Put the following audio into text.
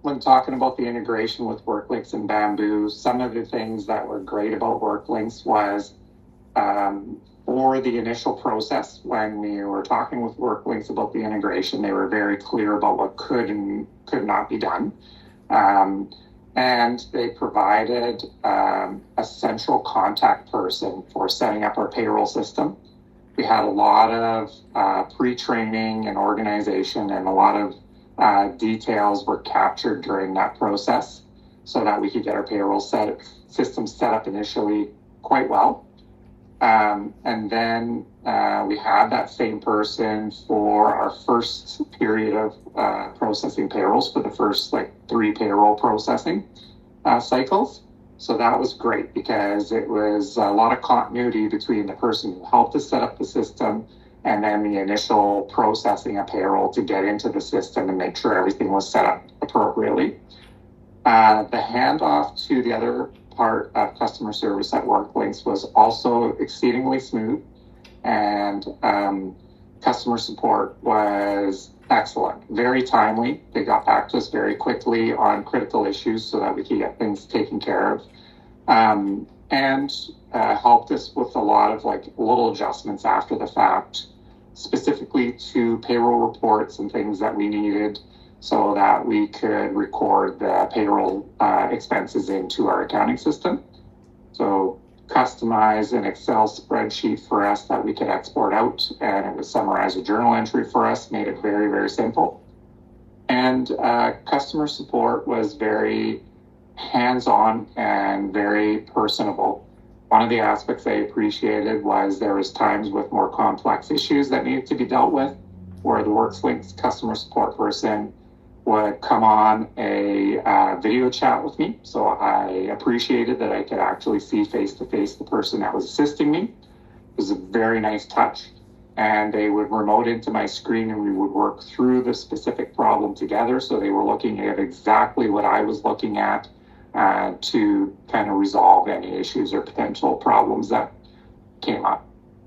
when talking about the integration with WorkLinks and Bamboo, some of the things that were great about WorkLinks was for the initial process, when we were talking with WorkLinks about the integration, they were very clear about what could and could not be done. And they provided a central contact person for setting up our payroll system. We had a lot of pre-training and organization, and a lot of details were captured during that process so that we could get our payroll system set up initially quite well. And then we had that same person for our first period of processing payrolls for the first 3 payroll processing cycles. So that was great because it was a lot of continuity between the person who helped us set up the system and then the initial processing of payroll to get into the system and make sure everything was set up appropriately. The handoff to the other part of customer service at WorkLinks was also exceedingly smooth, and customer support was excellent, very timely. They got back to us very quickly on critical issues so that we could get things taken care of, and helped us with a lot of little adjustments after the fact, specifically to payroll reports and things that we needed so that we could record the payroll expenses into our accounting system. So customize an Excel spreadsheet for us that we could export out, and it would summarize a journal entry for us, made it very, very simple. And customer support was very hands-on and very personable. One of the aspects I appreciated was there was times with more complex issues that needed to be dealt with, where the WorkLinks customer support person would come on a video chat with me. So I appreciated that I could actually see face-to-face the person that was assisting me. It was a very nice touch. And they would remote into my screen and we would work through the specific problem together. So they were looking at exactly what I was looking at to kind of resolve any issues or potential problems that came up.